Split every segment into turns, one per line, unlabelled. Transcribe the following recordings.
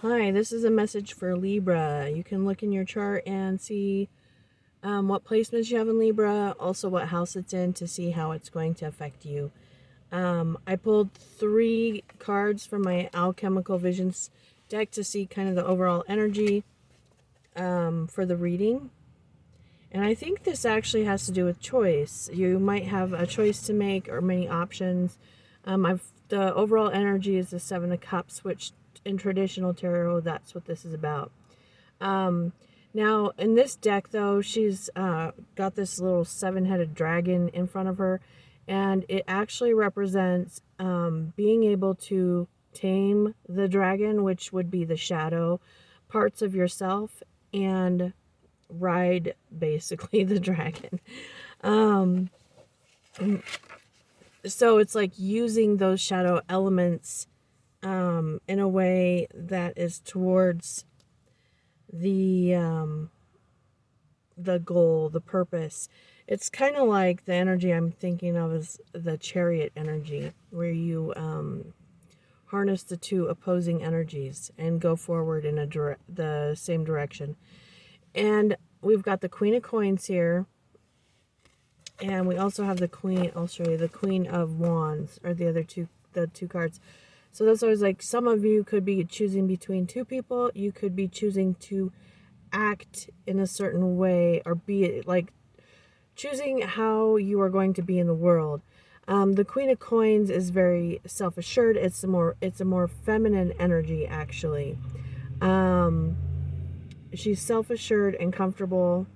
Hi, this is a message for Libra. You can look in your chart and see what placements you have in Libra, also what house it's in to see how it's going to affect you. I pulled 3 cards from my Alchemical Visions deck to see kind of the overall energy for the reading. And I think this actually has to do with choice. You might have a choice to make or many options. The overall energy is the 7 of Cups, which in traditional tarot, that's what this is about. Now, in this deck, though, she's got this little 7-headed dragon in front of her, and it actually represents being able to tame the dragon, which would be the shadow parts of yourself, and ride, basically, the dragon. So it's like using those shadow elements in a way that is towards the goal, the purpose. It's kind of like the energy I'm thinking of is the Chariot energy, where you harness the 2 opposing energies and go forward in the same direction. And we've got the Queen of Coins here, and we also have the Queen. I'll show you the Queen of Wands, or the 2 cards. So that's always like, some of you could be choosing between 2 people. You could be choosing to act in a certain way, or be like choosing how you are going to be in the world. The Queen of Coins is very self-assured. It's a more feminine energy, actually. She's self-assured and comfortable.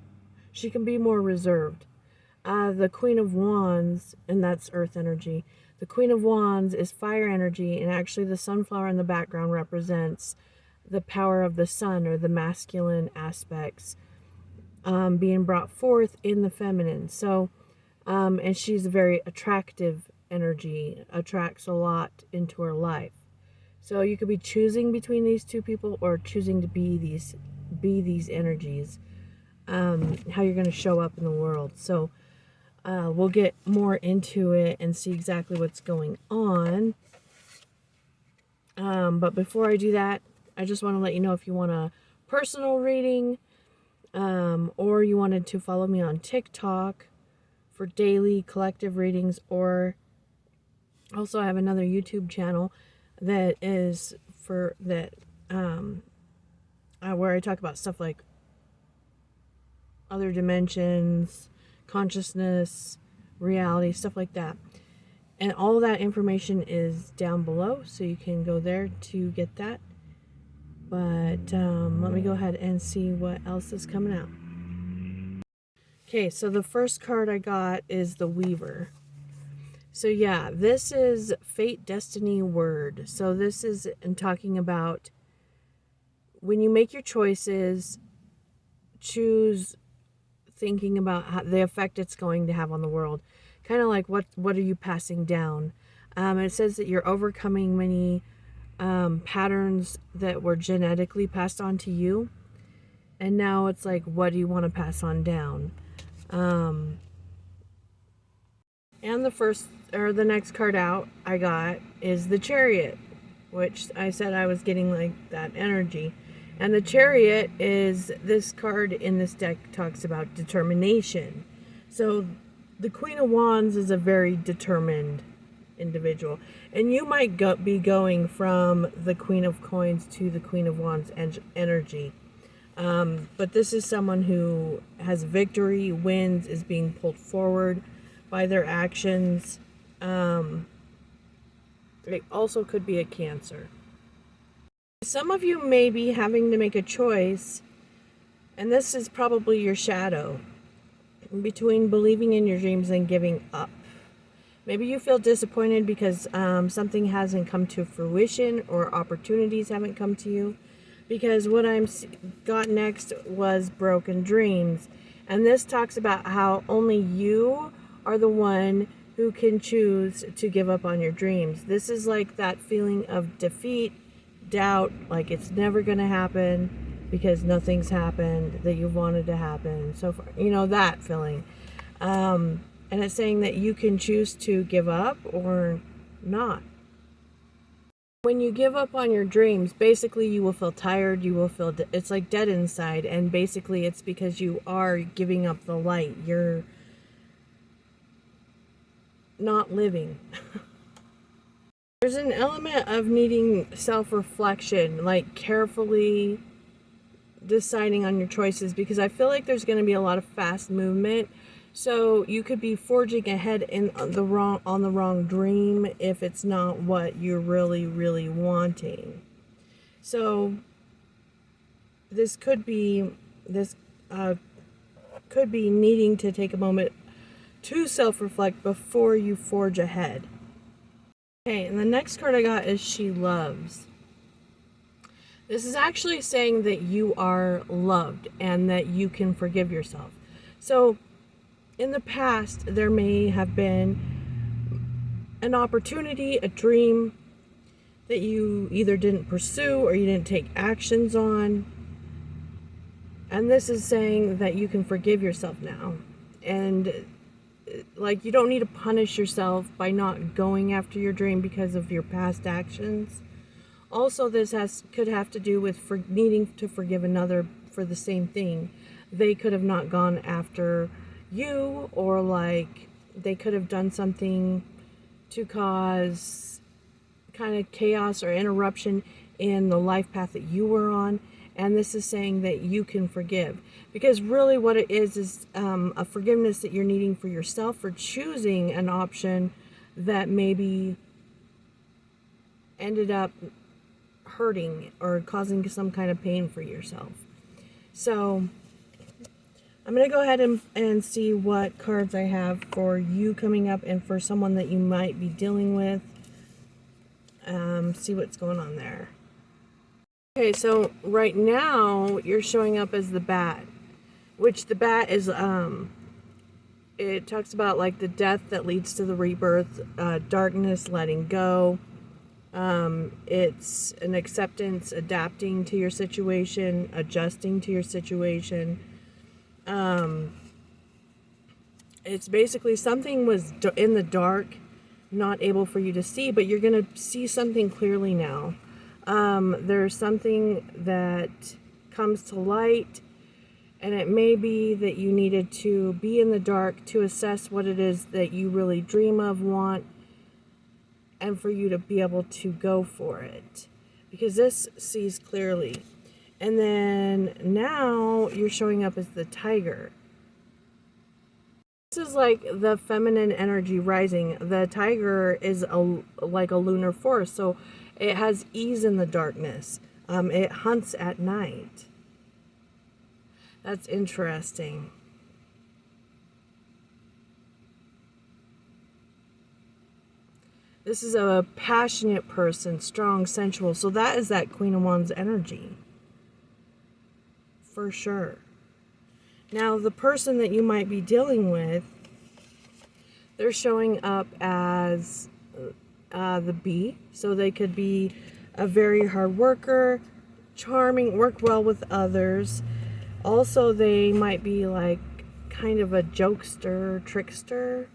She can be more reserved. The Queen of Wands, and that's earth energy. The Queen of Wands is fire energy, and actually the sunflower in the background represents the power of the sun, or the masculine aspects being brought forth in the feminine. So, and she's a very attractive energy, attracts a lot into her life. So you could be choosing between these 2 people, or choosing to be these energies, how you're going to show up in the world. So we'll get more into it and see exactly what's going on. But before I do that, I just want to let you know, if you want a personal reading, or you wanted to follow me on TikTok for daily collective readings, or also I have another YouTube channel that is for that, where I talk about stuff like other dimensions, consciousness, reality, stuff like that. And all that information is down below, so you can go there to get that. But let me go ahead and see what else is coming out. Okay, so the first card I got is the Weaver. So yeah, this is Fate, Destiny, Word. So this is in talking about when you make your choices, choose thinking about the effect it's going to have on the world. Kind of like, what are you passing down? It says that you're overcoming many patterns that were genetically passed on to you, and now it's like, what do you want to pass on down? And the next card out I got is the Chariot, which I said I was getting like that energy. And the Chariot is, this card in this deck talks about determination. So the Queen of Wands is a very determined individual. And you might be going from the Queen of Coins to the Queen of Wands energy. But this is someone who has victory, wins, is being pulled forward by their actions. It also could be a Cancer. Some of you may be having to make a choice, and this is probably your shadow, between believing in your dreams and giving up. Maybe you feel disappointed because something hasn't come to fruition, or opportunities haven't come to you. Because what I got next was broken dreams. And this talks about how only you are the one who can choose to give up on your dreams. This is like that feeling of defeat, doubt, like it's never going to happen because nothing's happened that you wanted to happen so far. You know, that feeling. And it's saying that you can choose to give up or not. When you give up on your dreams, basically you will feel tired, you will feel, it's like dead inside, and basically it's because you are giving up the light. You're not living. There's an element of needing self-reflection, like carefully deciding on your choices, because I feel like there's going to be a lot of fast movement. So you could be forging ahead in the wrong dream if it's not what you're really wanting. So this could be needing to take a moment to self-reflect before you forge ahead. Okay, and the next card I got is She Loves. This is actually saying that you are loved and that you can forgive yourself. So in the past, there may have been an opportunity, a dream that you either didn't pursue or you didn't take actions on. And this is saying that you can forgive yourself now. And like, you don't need to punish yourself by not going after your dream because of your past actions. Also, this could have to do with needing to forgive another for the same thing. They could have not gone after you, or like they could have done something to cause kind of chaos or interruption in the life path that you were on. And this is saying that you can forgive, because really what it is a forgiveness that you're needing for yourself for choosing an option that maybe ended up hurting or causing some kind of pain for yourself. So I'm going to go ahead and see what cards I have for you coming up and for someone that you might be dealing with. See what's going on there. Okay, so right now you're showing up as the bat, which the bat is, it talks about like the death that leads to the rebirth, darkness, letting go. It's an acceptance, adapting to your situation, adjusting to your situation. It's basically something was in the dark, not able for you to see, but you're going to see something clearly now. There's something that comes to light, and it may be that you needed to be in the dark to assess what it is that you really dream of, want, and for you to be able to go for it, because this sees clearly. And then now you're showing up as the tiger. This is like the feminine energy rising. The tiger is like a lunar force, so it has ease in the darkness. It hunts at night. That's interesting. This is a passionate person, strong, sensual. So that is that Queen of Wands energy. For sure. Now, the person that you might be dealing with, they're showing up as the bee. So they could be a very hard worker, charming, work well with others. Also, they might be like kind of a jokester, trickster.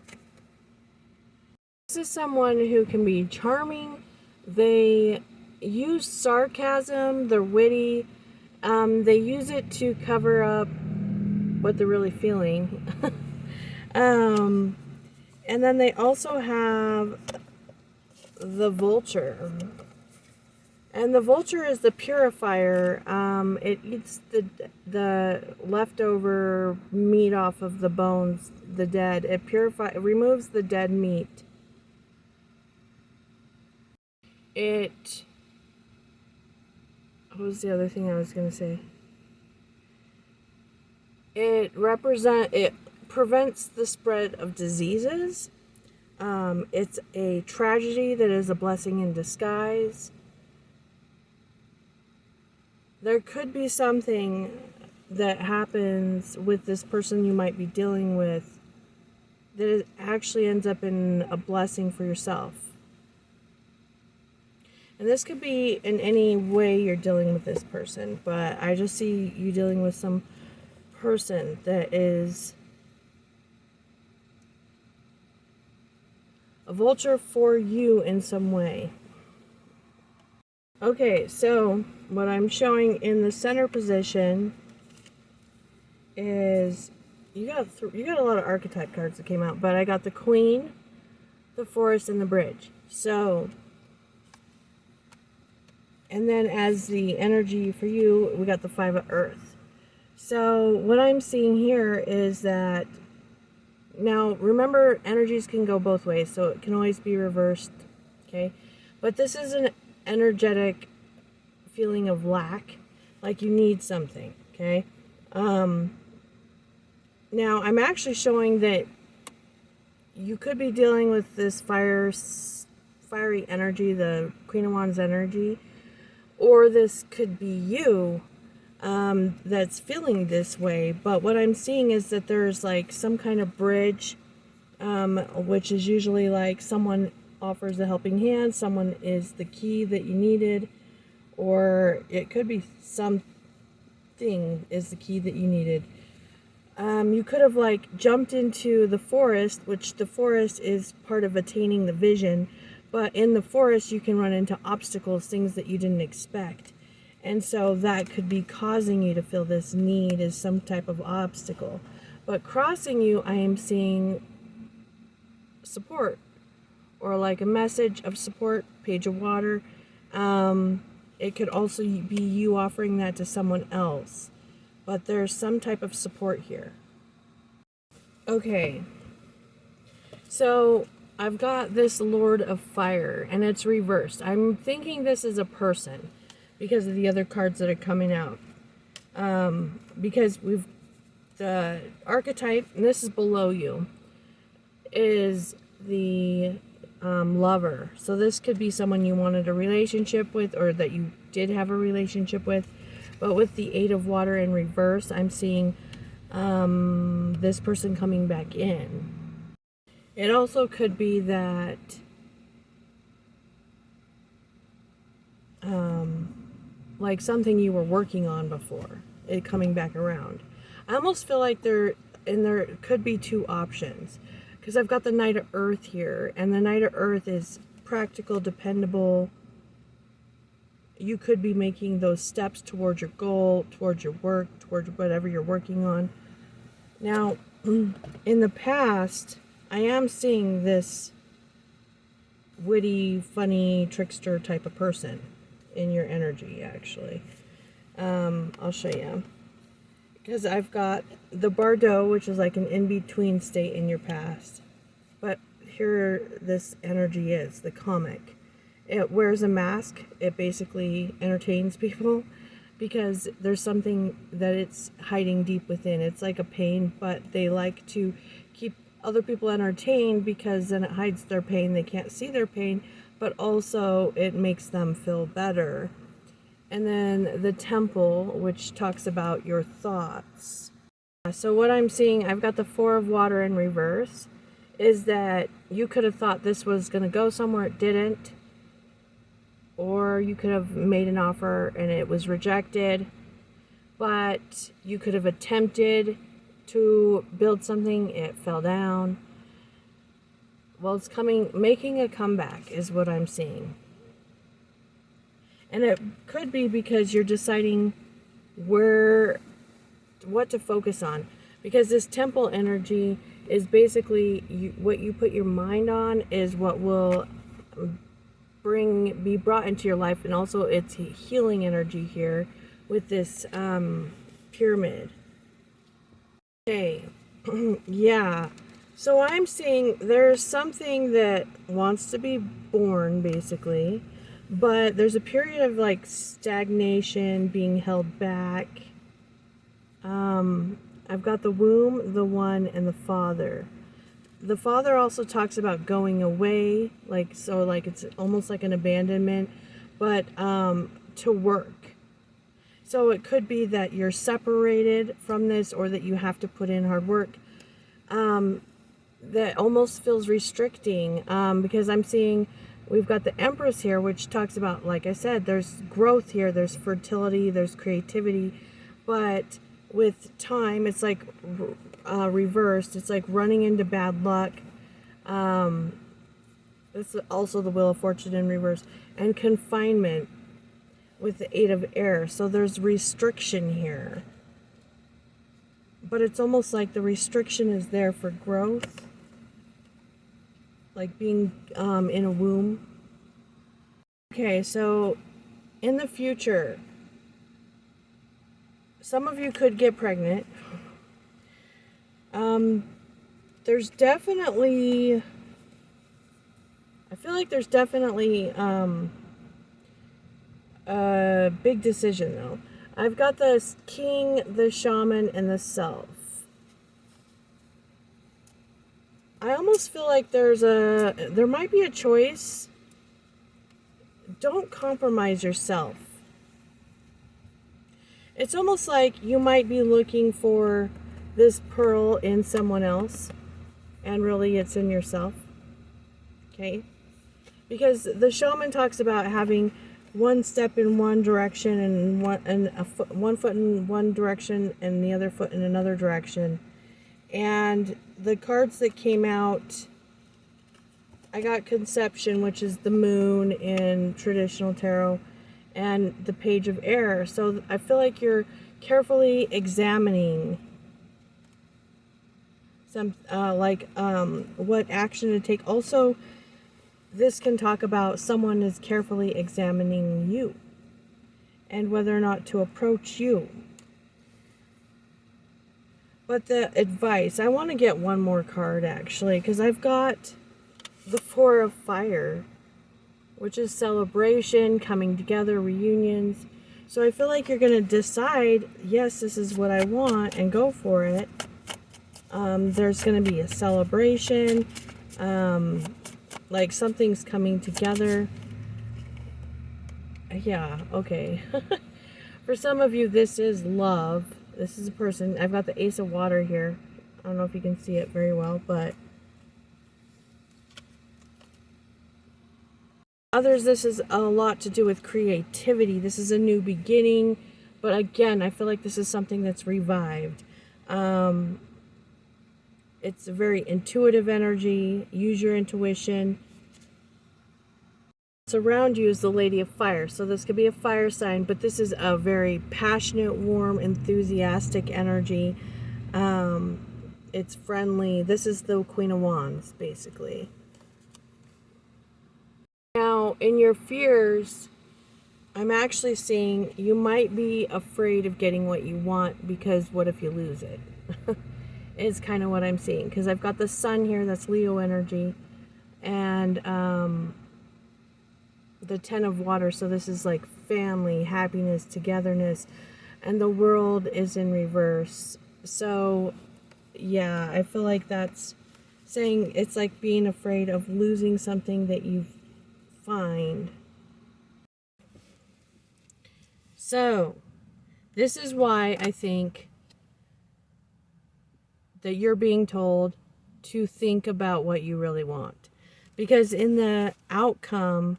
This is someone who can be charming. They use sarcasm, they're witty. They use it to cover up what they're really feeling. And then they also have the vulture. And the vulture is the purifier. It eats the leftover meat off of the bones, the dead. It removes the dead meat. What was the other thing I was going to say? It prevents the spread of diseases. It's a tragedy that is a blessing in disguise. There could be something that happens with this person you might be dealing with that it actually ends up in a blessing for yourself. And this could be in any way you're dealing with this person, but I just see you dealing with some person that is a vulture for you in some way. Okay, so what I'm showing in the center position is you got a lot of archetype cards that came out, but I got the Queen, the Forest, and the Bridge. So, and then as the energy for you, we got the Five of Earth. So what I'm seeing here is that, now remember, energies can go both ways, so it can always be reversed, okay? But this is an energetic feeling of lack, like you need something, okay? Now I'm actually showing that you could be dealing with this fiery energy, the Queen of Wands energy, or this could be you that's feeling this way. But what I'm seeing is that there's like some kind of bridge, which is usually like someone offers a helping hand, someone is the key that you needed, or it could be something is the key that you needed. You could have like jumped into the forest, which the forest is part of attaining the vision, but in the forest you can run into obstacles, things that you didn't expect. And so that could be causing you to feel this need as some type of obstacle. But crossing you, I am seeing support, or like a message of support, page of water. It could also be you offering that to someone else. But there's some type of support here. Okay. So I've got this Lord of Fire, and it's reversed. I'm thinking this is a person because of the other cards that are coming out. Because the archetype, and this is below you, is the lover. So this could be someone you wanted a relationship with, or that you did have a relationship with. But with the Eight of Water in reverse, I'm seeing this person coming back in. It also could be that like something you were working on before, it coming back around. I almost feel like there could be two options, because I've got the Knight of Earth here, and the Knight of Earth is practical, dependable. You could be making those steps towards your goal, towards your work, towards whatever you're working on. Now, in the past, I am seeing this witty, funny, trickster type of person in your energy, actually. I'll show you. Because I've got the Bardo, which is like an in-between state in your past. But here this energy is, the comic. It wears a mask. It basically entertains people because there's something that it's hiding deep within. It's like a pain, but they like to keep other people entertained because then it hides their pain. They can't see their pain, but also it makes them feel better. And then the Temple, which talks about your thoughts. So what I'm seeing, I've got the Four of Water in reverse, is that you could have thought this was going to go somewhere, it didn't. Or you could have made an offer and it was rejected, but you could have attempted to build something, it fell down. Well, it's making a comeback is what I'm seeing. And it could be because you're deciding what to focus on. Because this Temple energy is basically what you put your mind on is what will be brought into your life. And also it's healing energy here with this pyramid. Okay. Yeah. So I'm seeing there's something that wants to be born, basically. But there's a period of like stagnation, being held back. I've got the womb, the one, and the father. The father also talks about going away, like it's almost like an abandonment, but to work. So it could be that you're separated from this, or that you have to put in hard work. That almost feels restricting, because I'm seeing we've got the Empress here, which talks about, like I said, there's growth here, there's fertility, there's creativity, but with time, it's like reversed. It's like running into bad luck. It's also the Wheel of Fortune in reverse. And confinement. with the Eight of Air. So there's restriction here. But it's almost like the restriction is there for growth. Like being in a womb. Okay, so in the future, some of you could get pregnant. There's definitely... I feel like there's definitely a big decision, though. I've got the King, the Shaman, and the Self. I almost feel like there might be a choice. Don't compromise yourself. It's almost like you might be looking for this pearl in someone else, and really it's in yourself. Okay? Because the Shaman talks about having one step in one direction and one foot in one direction and the other foot in another direction. And the cards that came out, I got Conception, which is the moon in traditional tarot, and the Page of Air. So I feel like you're carefully examining some what action to take. Also, this can talk about someone is carefully examining you and whether or not to approach you. But the advice, I want to get one more card actually, because I've got the Four of Fire, which is celebration, coming together, reunions. So I feel like you're going to decide, yes, this is what I want, and go for it. There's going to be a celebration, like something's coming together. Yeah, okay. For some of you, this is love. This is a person. I've got the Ace of Water here. I don't know if you can see it very well, but others, this is a lot to do with creativity. This is a new beginning, but again, I feel like this is something that's revived. It's a very intuitive energy. Use your intuition. Around you is the Lady of Fire. So this could be a fire sign, but this is a very passionate, warm, enthusiastic energy. It's friendly. This is the Queen of Wands, basically. Now, in your fears, I'm actually seeing you might be afraid of getting what you want, because what if you lose it? Is kind of what I'm seeing. Because I've got the Sun here, that's Leo energy. And the Ten of Water, so this is like family, happiness, togetherness, and the World is in reverse. So yeah, I feel like that's saying it's like being afraid of losing something that you find. So this is why I think that you're being told to think about what you really want, because in the outcome,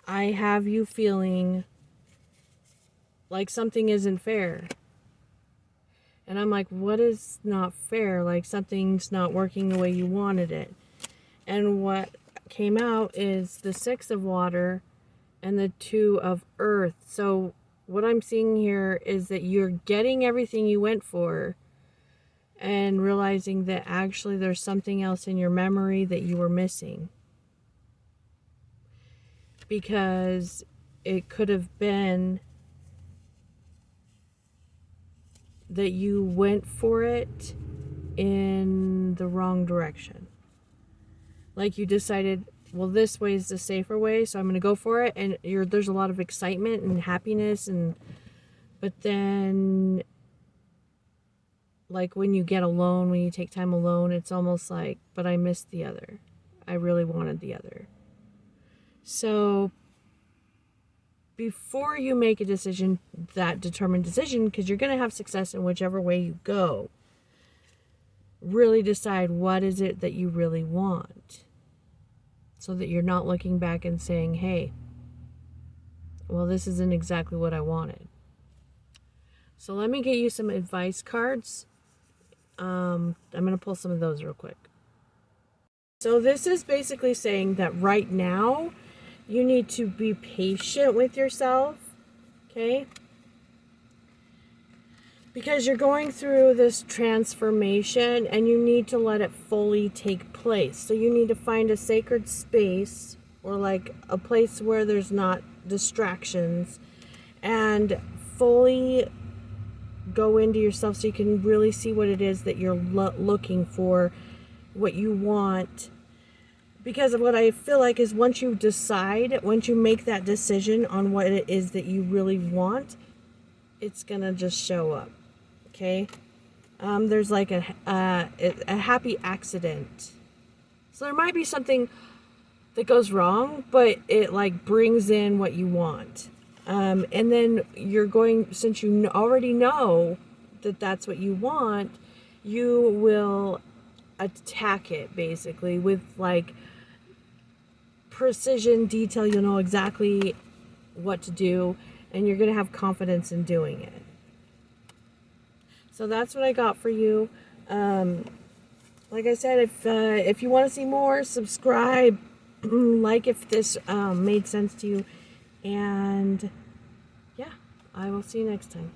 I have you feeling like something isn't fair. And I'm like, what is not fair? Like something's not working the way you wanted it. And what came out is the Six of Water and the Two of Earth. So what I'm seeing here is that you're getting everything you went for and realizing that actually there's something else in your memory that you were missing. Because it could have been that you went for it in the wrong direction. Like you decided, well, this way is the safer way, so I'm going to go for it. And there's a lot of excitement and happiness, but then, like when you get alone, when you take time alone, it's almost like, but I missed the other. I really wanted the other. So before you make a decision, that determined decision, because you're going to have success in whichever way you go, really decide what is it that you really want, so that you're not looking back and saying, hey, well, this isn't exactly what I wanted. So let me get you some advice cards. I'm going to pull some of those real quick. So this is basically saying that right now, you need to be patient with yourself. Okay? Because you're going through this transformation and you need to let it fully take place. So you need to find a sacred space, or like a place where there's not distractions, and fully go into yourself so you can really see what it is that you're looking for, what you want. Because of what I feel like is once you make that decision on what it is that you really want, it's gonna just show up. Okay? There's like a happy accident. So there might be something that goes wrong, but it like brings in what you want. And then you're going, since you already know that that's what you want, you will attack it basically with like precision detail. You'll know exactly what to do, and you're going to have confidence in doing it. So that's what I got for you. Like I said, if you want to see more, subscribe, like if this made sense to you, and yeah, I will see you next time.